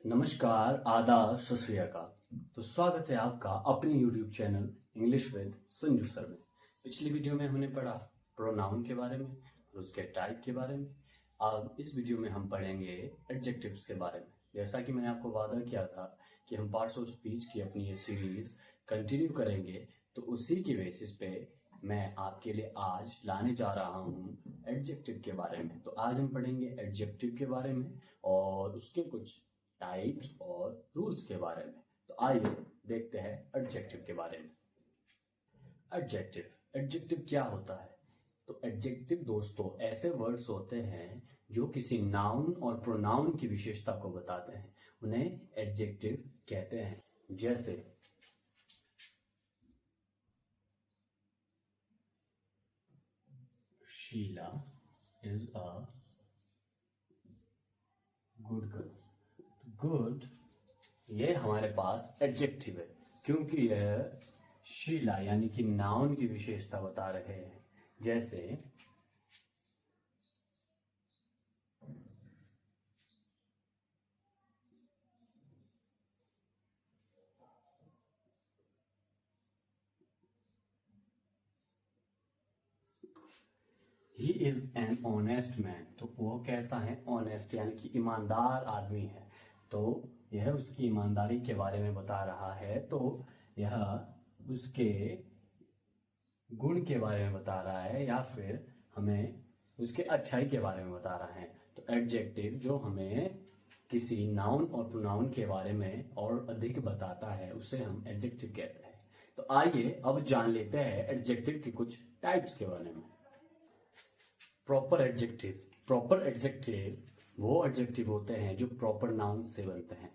नमस्कार, आदाब, सत श्री अकाल। तो स्वागत है आपका अपने YouTube channel English with Sanju sir में। पिछली वीडियो में हमने पढ़ा प्रोनाउन के बारे में और उसके टाइप के बारे में। अब इस वीडियो में हम पढ़ेंगे एडजेक्टिव्स के बारे में। जैसा कि मैंने आपको वादा किया था कि हम पार्ट्स ऑफ स्पीच की अपनी ये सीरीज कंटिन्यू करेंगे, तो उसी की बेसिस पे मैं आपके लिए आज लाने जा रहा हूँ एडजेक्टिव के बारे में। तो आज हम पढ़ेंगे एडजेक्टिव के बारे में और उसके कुछ टाइप्स और रूल्स के बारे में। तो आइए देखते हैं एडजेक्टिव के बारे में। एडजेक्टिव क्या होता है? तो एडजेक्टिव दोस्तों ऐसे वर्ड्स होते हैं जो किसी नाउन और प्रोनाउन की विशेषता को बताते हैं, उन्हें एडजेक्टिव कहते हैं। जैसे Sheela is a good girl. Good ये हमारे पास एडजेक्टिव है क्योंकि यह शीला यानी कि नाउन की विशेषता बता रहे हैं। जैसे he is an honest man, तो वो कैसा है? ऑनेस्ट यानी कि ईमानदार आदमी है। तो यह उसकी ईमानदारी के बारे में बता रहा है, तो यह उसके गुण के बारे में बता रहा है या फिर हमें उसके अच्छाई के बारे में बता रहा है। तो एडजेक्टिव जो हमें किसी नाउन और प्रोनाउन के बारे में और अधिक बताता है उसे हम एडजेक्टिव कहते हैं। तो आइए अब जान लेते हैं एडजेक्टिव की कुछ टाइप्स के बारे में। प्रॉपर एडजेक्टिव वो एडजेक्टिव होते हैं जो प्रॉपर नाउन से बनते हैं।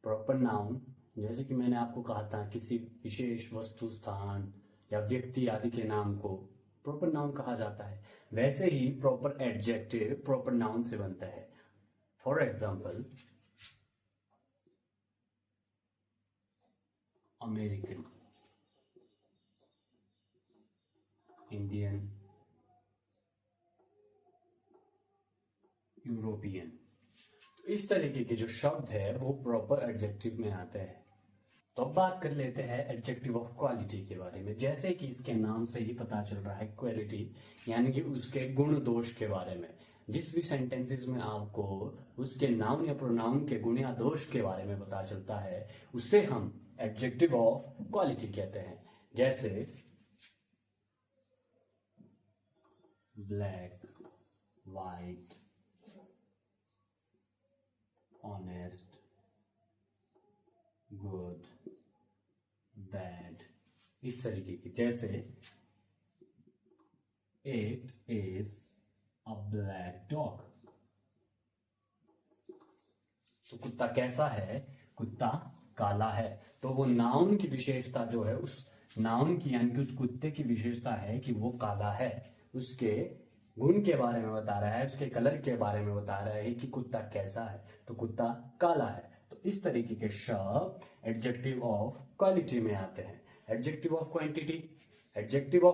प्रॉपर नाउन जैसे कि मैंने आपको कहा था, किसी विशेष वस्तु, स्थान या व्यक्ति आदि के नाम को प्रॉपर नाउन कहा जाता है। वैसे ही प्रॉपर एडजेक्टिव प्रॉपर नाउन से बनता है। For example, American, Indian, European. तो इस तरीके के जो शब्द है वो प्रॉपर एडजेक्टिव में आते हैं। तो अब बात कर लेते हैं एडजेक्टिव ऑफ क्वालिटी के बारे में। जैसे कि इसके नाम से ही पता चल रहा है, क्वालिटी यानी कि उसके गुण दोष के बारे में। जिस भी सेंटेंसेस में आपको उसके नाउन या प्रोनाउन के गुण या दोष के बारे में पता चलता है उसे हम एडजेक्टिव ऑफ क्वालिटी कहते हैं। जैसे black, white, honest, good, bad, इस तरीके की। जैसे it is a black dog, तो कुत्ता कैसा है? कुत्ता काला है। तो वो नाउन की विशेषता जो है, उस नाउन की यानी कि उस कुत्ते की विशेषता है कि वो काला है। उसके गुण के बारे में बता रहा है, उसके कलर के बारे में बता रहा है कि कुत्ता कैसा है, तो कुत्ता काला है। तो इस तरीके के शब्द एडजेक्टिव ऑफ क्वालिटी में आते हैं। एडजेक्टिव ऑफ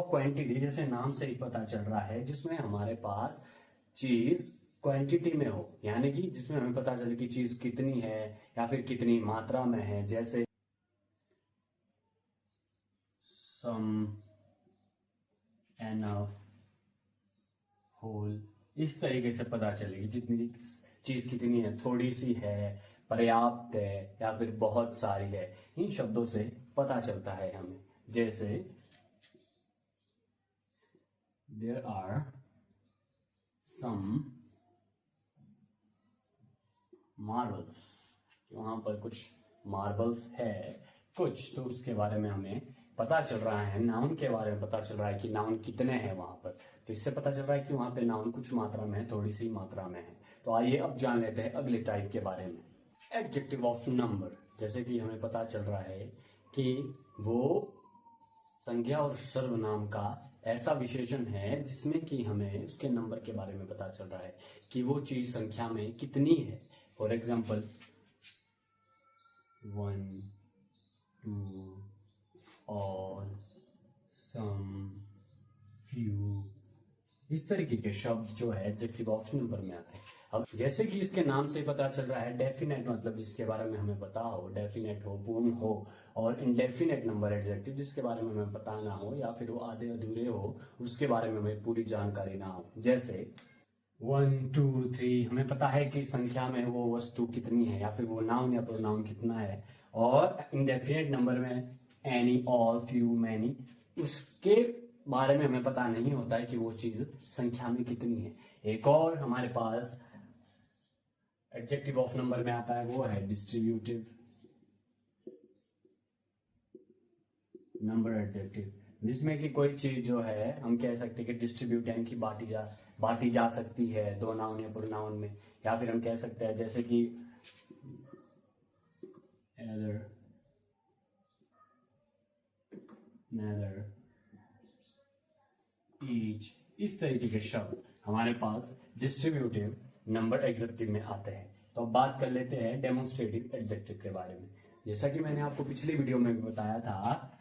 क्वांटिटी जैसे नाम से ही पता चल रहा है, जिसमें हमारे पास चीज क्वांटिटी में हो, यानी कि जिसमें हमें पता चले कि चीज कितनी है या फिर कितनी मात्रा में है। जैसे सम, एनफ, होल, इस तरीके से पता चलेगी जितनी चीज कितनी है, थोड़ी सी है, पर्याप्त है या फिर बहुत सारी है। इन शब्दों से पता चलता है हमें। जैसे देयर आर सम मार्बल्स, वहां पर कुछ मार्बल्स है कुछ, तो उसके बारे में हमें पता चल रहा है। नाउन के बारे में पता चल रहा है कि नाउन कितने हैं वहां पर, तो इससे पता चल रहा है कि वहां पे नाउन कुछ मात्रा में है, थोड़ी सी मात्रा में है। तो आइए अब जान लेते हैं अगले टाइप के बारे में, एडजेक्टिव ऑफ नंबर। जैसे कि हमें पता चल रहा है कि वो संज्ञा और सर्वनाम का ऐसा विशेषण है जिसमें कि हमें उसके नंबर के बारे में पता चल रहा है कि वो चीज संख्या में कितनी है। फॉर एग्जाम्पल, 1, 2, और सम, फ्यू, इस तरीके के शब्द जो है एडजेक्टिव ऑफ नंबर में आते हैं। अब जैसे कि इसके नाम से ही पता चल रहा है, डेफिनेट मतलब जिसके बारे में हमें पता हो, डेफिनेट हो, पूर्ण हो, और इनडेफिनेट नंबर एडजेक्टिव जिसके बारे में हमें पता ना हो या फिर वो आधे अधूरे हो, उसके बारे में हमें पूरी जानकारी ना हो। जैसे 1 2 3 हमें पता है कि संख्या में वो वस्तु कितनी है या फिर वो नाउन या प्रोनाउन कितना है, और इंडेफिनेट नंबर में एनी, ऑल, फ्यू, मैनी, उसके बारे में हमें पता नहीं होता है कि वो चीज संख्या में कितनी है। एक और हमारे पास एडजेक्टिव ऑफ नंबर में आता है, वो है डिस्ट्रीब्यूटिव नंबर एडजेक्टिव, जिसमें कि कोई चीज जो है हम कह सकते हैं कि डिस्ट्रीब्यूट यानी कि बांटी जा सकती है दो नाउन या प्रोनाउन में, या फिर हम कह सकते हैं जैसे कि either, neither, each, इस तरीके के शब्द हमारे पास डिस्ट्रीब्यूटिव नंबर एडजेक्टिव में आते हैं। तो अब बात कर लेते हैं डेमोन्स्ट्रेटिव एडजेक्टिव के बारे में। जैसा कि मैंने आपको पिछली वीडियो में भी बताया था,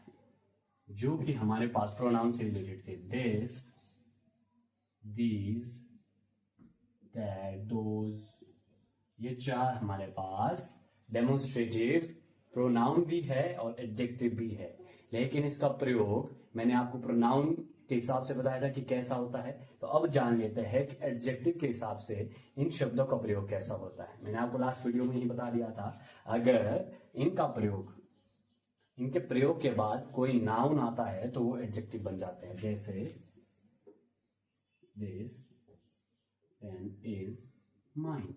जो कि हमारे पास प्रोनाउन से रिलेटेड थे, दिस, दीज, दैट, दोज, ये चार हमारे पास डेमोन्स्ट्रेटिव प्रोनाउन भी है और एडजेक्टिव भी है। लेकिन इसका प्रयोग मैंने आपको प्रोनाउन के हिसाब से बताया था कि कैसा होता है, तो अब जान लेते हैं कि एडजेक्टिव के हिसाब से इन शब्दों का प्रयोग कैसा होता है। मैंने आपको लास्ट वीडियो में ही बता दिया था, अगर इनके प्रयोग के बाद कोई नाउन आता है तो वो एडजेक्टिव बन जाते हैं। जैसे this pen is mine,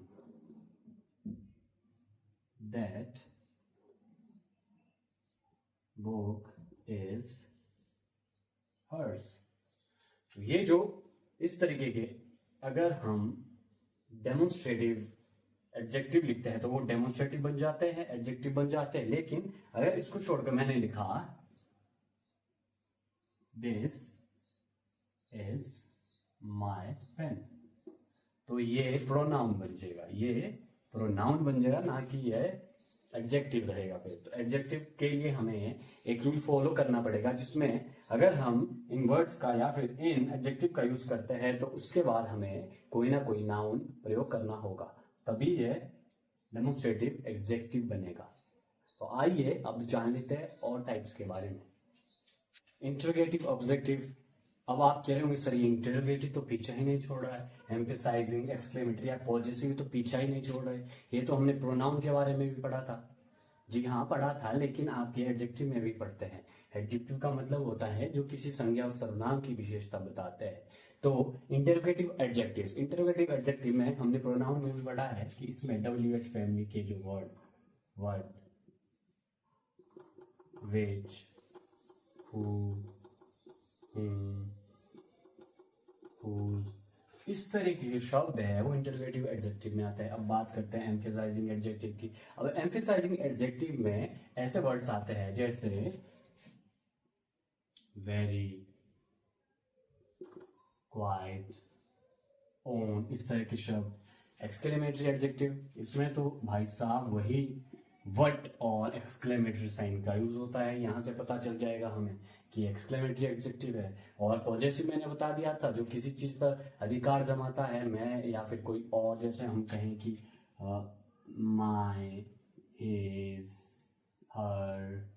that book is hers. ये जो इस तरीके के अगर हम डेमोन्स्ट्रेटिव एडजेक्टिव लिखते हैं तो वो डेमोन्स्ट्रेटिव बन जाते हैं, एडजेक्टिव बन जाते हैं। लेकिन अगर इसको छोड़कर मैंने लिखा दिस इज माय पेन, तो ये प्रोनाउन बन जाएगा, ना कि ये एडजेक्टिव रहेगा। फिर तो एडजेक्टिव के लिए हमें एक रूल फॉलो करना पड़ेगा, जिसमें अगर हम इन वर्ड्स का या फिर इन एडजेक्टिव का यूज करते हैं तो उसके बाद हमें कोई ना कोई नाउन प्रयोग करना होगा, तभी ये डेमोन्स्ट्रेटिव एडजेक्टिव बनेगा। तो आइए अब जान लेते हैं और टाइप्स के बारे में। Interrogative objective. अब आप कह रहे होंगे सर ये इंटरोगेटिव तो पीछा ही नहीं छोड़ रहा है, एम्फेसाइजिंग, एक्सक्लेमेटरी या पॉजेसिव तो पीछा ही नहीं छोड़ रहा है, ये तो हमने प्रोनाउन के बारे में भी पढ़ा था। जी हाँ पढ़ा था, लेकिन आप ये एडजेक्टिव में भी पढ़ते हैं। एडजेक्टिव का मतलब होता है जो किसी संज्ञा और सर्वनाम की विशेषता बताते हैं। तो इंटरोगेटिव एडजेक्टिव में हमने प्रोनाउन में भी पढ़ा है कि इसमें WH फैमिली के जो वर्ड which, who, whose, इस तरीके के शब्द है वो इंटरोगेटिव एडजेक्टिव में आता है। अब बात करते हैं एम्फेसाइजिंग एडजेक्टिव की। अब एम्फेसाइजिंग एडजेक्टिव में ऐसे वर्ड्स आते हैं जैसे वेरी, क्वाइट, ओन, इस तरह के शब्द। एक्सक्लेमेटरी एडजेक्टिव, इसमें तो भाई साहब वही वट और एक्सक्लेमेटरी साइन का यूज होता है। यहां से पता चल जाएगा हमें कि एक्सक्लेमेटरी एडजेक्टिव है। और पॉजेसिव मैंने बता दिया था, जो किसी चीज पर अधिकार जमाता है, मैं या फिर कोई और, जैसे हम कहें कि माय, हिज, हर,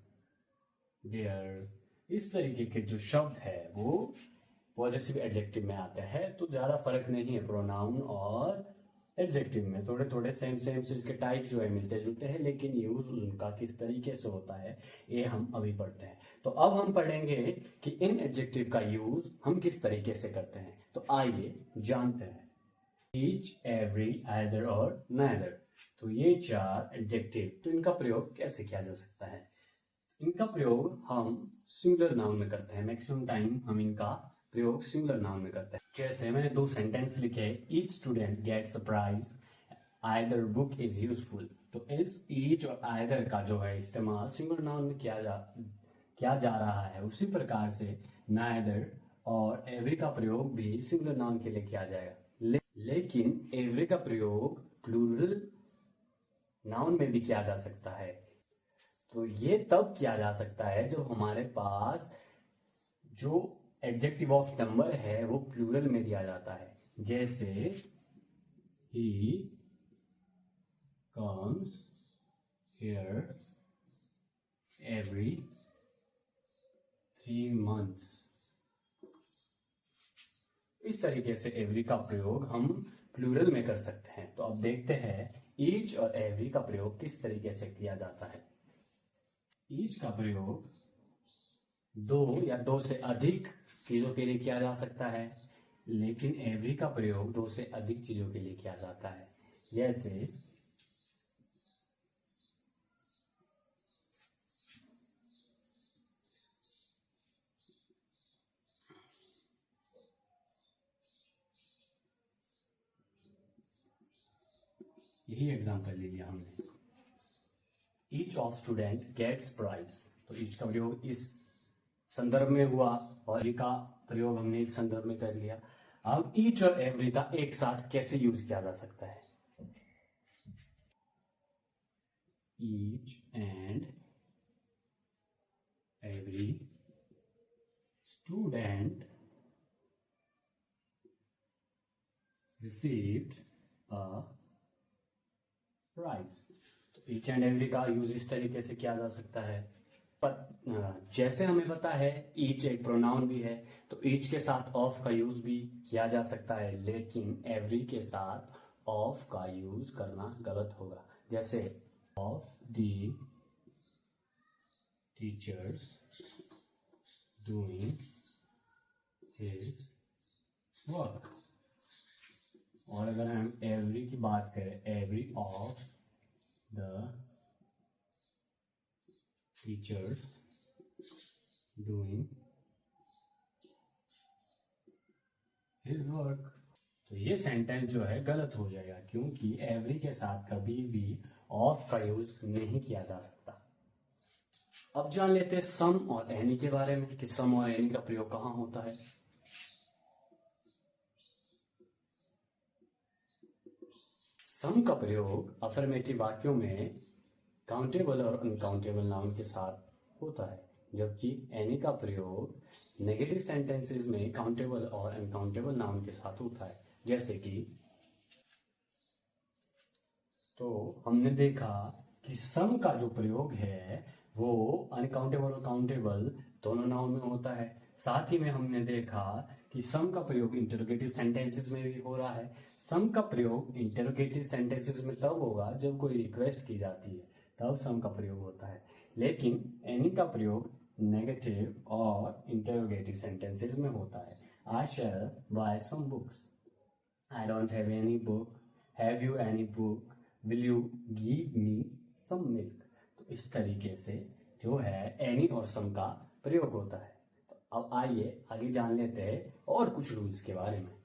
देयर, इस तरीके के जो शब्द है वो पॉजेसिव एडजेक्टिव में आते हैं। तो ज्यादा फर्क नहीं है प्रोनाउन और एडजेक्टिव में, थोड़े थोड़े सेम से इसके टाइप जो है मिलते जुलते हैं, लेकिन यूज उनका किस तरीके से होता है ये हम अभी पढ़ते हैं। तो अब हम पढ़ेंगे कि इन एडजेक्टिव का यूज हम किस तरीके से करते हैं। तो आइए जानते हैं। ईच, एवरी, आइदर और नाइदर, तो ये चार एडजेक्टिव, तो इनका प्रयोग कैसे किया जा सकता है। इनका प्रयोग हम सिंगुलर नाउन में करते हैं। मैक्सिमम टाइम हम इनका प्रयोग सिंगुलर नाउन में करते हैं। जैसे मैंने दो सेंटेंस लिखे, each student gets a prize, either book is useful. तो इस ईच और आइदर का जो है इस्तेमाल सिंगुलर नाउन में किया जा रहा है। उसी प्रकार से नाइदर और एवरी का प्रयोग भी सिंगुलर नाउन के लिए किया जाएगा। लेकिन एवरी का प्रयोग प्लूरल नाउन में भी किया जा सकता है। तो ये तब किया जा सकता है जब हमारे पास जो एडजेक्टिव ऑफ नंबर है वो प्लूरल में दिया जाता है। जैसे he comes here every 3 months। इस तरीके से एवरी का प्रयोग हम प्लूरल में कर सकते हैं। तो अब देखते हैं ईच और एवरी का प्रयोग किस तरीके से किया जाता है। ईच का प्रयोग दो या दो से अधिक चीजों के लिए किया जा सकता है, लेकिन एवरी का प्रयोग दो से अधिक चीजों के लिए किया जाता है। जैसे यही एग्जांपल ले लिया हमने, each of student gets prize. तो ईच का प्रयोग इस संदर्भ में हुआ और एवरी का प्रयोग हमने इस संदर्भ में कर लिया। अब ईच और एवरी का एक साथ कैसे यूज किया जा सकता है। Each and every student received a prize. तो ईच एंड एवरी का यूज इस तरीके से किया जा सकता है। पर जैसे हमें पता है ईच एक प्रोनाउन भी है, तो ईच के साथ ऑफ का यूज भी किया जा सकता है, लेकिन एवरी के साथ ऑफ का यूज करना गलत होगा। जैसे of the teachers doing his work. और अगर हम एवरी की बात करें, every of the teachers doing his work, तो ये सेंटेंस जो है गलत हो जाएगा, क्योंकि एवरी के साथ कभी भी ऑफ का यूज नहीं किया जा सकता। अब जान लेते हैं सम और एनी के बारे में कि सम और एनी का प्रयोग कहाँ होता है। सम का प्रयोग अफर्मेटिव वाक्यों में काउंटेबल और अनकाउंटेबल नाउन के साथ होता है, जबकि एनी का प्रयोग नेगेटिव सेंटेंसेस में काउंटेबल और अनकाउंटेबल नाउन के साथ होता है। जैसे कि तो हमने देखा कि सम का जो प्रयोग है वो अनकाउंटेबल और काउंटेबल दोनों नाउन में होता है। साथ ही में हमने देखा कि सम का प्रयोग इंटरोगेटिव सेंटेंसेस में भी हो रहा है। सम का प्रयोग इंटरोगेटिव सेंटेंसेस में तब होगा जब कोई रिक्वेस्ट की जाती है, तब सम का प्रयोग होता है। लेकिन एनी का प्रयोग नेगेटिव और इंटरोगेटिव सेंटेंसेस में होता है। I shall buy some books, I don't have any book, have you any book, will you give me some milk. तो इस तरीके से जो है एनी और सम का प्रयोग होता है। तो अब आइए आगे जान लेते हैं और कुछ रूल्स के बारे में।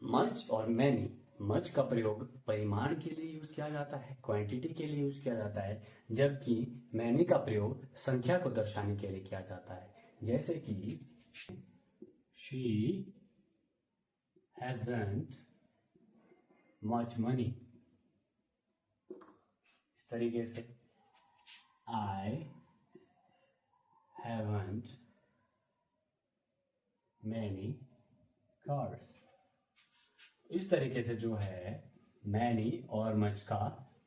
मच और मैनी, मच का प्रयोग परिमाण के लिए यूज किया जाता है, क्वांटिटी के लिए यूज किया जाता है, जबकि मैनी का प्रयोग संख्या को दर्शाने के लिए किया जाता है। जैसे कि शी हैजंट मच मनी, इस तरीके से आई हैवंट मैनी कार्स। इस तरीके से जो है मैनी और मच का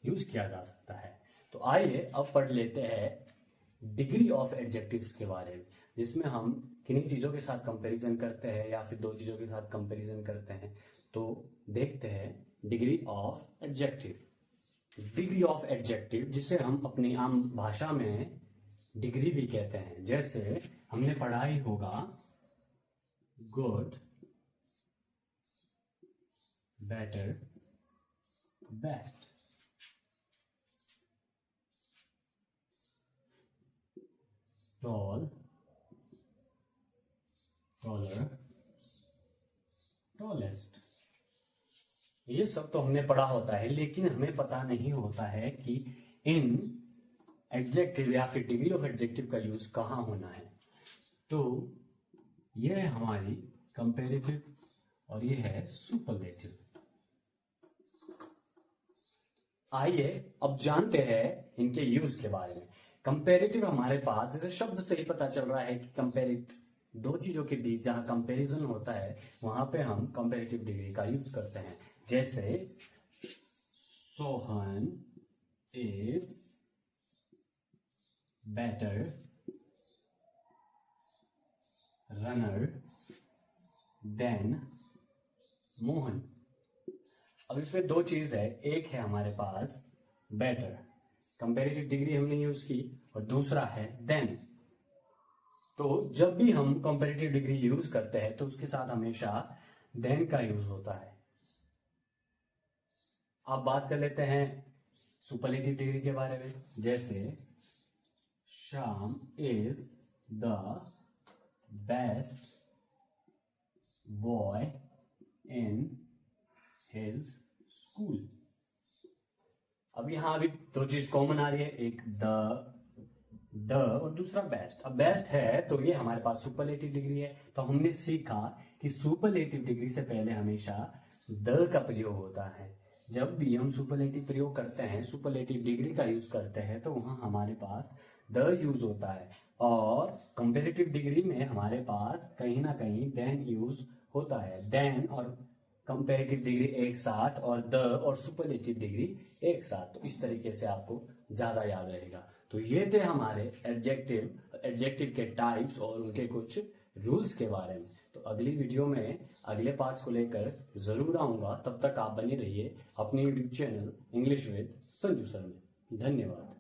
यूज किया जा सकता है। तो आइए अब पढ़ लेते हैं डिग्री ऑफ एडजेक्टिव्स के बारे में, जिसमें हम किन्हीं चीजों के साथ कंपैरिजन करते हैं या फिर दो चीजों के साथ कंपैरिजन करते हैं। तो देखते हैं degree of adjective. Degree of adjective जिसे हम अपनी आम भाषा में डिग्री भी कहते हैं। जैसे हमने पढ़ा ही होगा good, better, best. Tall, taller, tallest. ये सब तो हमने पढ़ा होता है, लेकिन हमें पता नहीं होता है कि इन एडजेक्टिव या फिर डिग्री ऑफ एडजेक्टिव का यूज कहाँ होना है। तो यह है हमारी कंपैरेटिव और ये है सुपरलेटिव। आइए अब जानते हैं इनके यूज के बारे में। कंपैरेटिव हमारे पास जैसे शब्द से ही पता चल रहा है कि कंपेरिट, दो चीजों के बीच जहां कंपैरिजन होता है वहां पे हम कंपैरेटिव डिग्री का यूज करते हैं। जैसे Sohan is better runner than Mohan. अब इसमें दो चीज है, एक है हमारे पास बेटर, कंपैरेटिव डिग्री हमने यूज की, और दूसरा है देन। तो जब भी हम कंपैरेटिव डिग्री यूज करते हैं तो उसके साथ हमेशा देन का यूज होता है। अब बात कर लेते हैं सुपरलेटिव डिग्री के बारे में। जैसे Shyam is the best boy in his school. अब यहां अभी दो चीज कॉमन आ रही है, एक द और दूसरा बेस्ट। अब बेस्ट है तो ये हमारे पास सुपरलेटिव डिग्री है, तो हमने सीखा कि सुपरलेटिव डिग्री से पहले हमेशा द का प्रयोग होता है। जब भी हम सुपरलेटिव प्रयोग करते हैं, सुपरलेटिव डिग्री का यूज करते हैं, तो वहां हमारे पास द यूज होता है, और कंपैरेटिव डिग्री में हमारे पास कहीं ना कहीं देन यूज होता है। देन और कंपैरेटिव डिग्री एक साथ, और द और सुपरलेटिव डिग्री एक साथ। तो इस तरीके से आपको ज्यादा याद रहेगा। तो ये थे हमारे एडजेक्टिव के टाइप्स और उनके कुछ रूल्स के बारे में। तो अगली वीडियो में अगले पार्ट्स को लेकर जरूर आऊंगा। तब तक आप बने रहिए अपने YouTube channel English with Sanju sir में। धन्यवाद।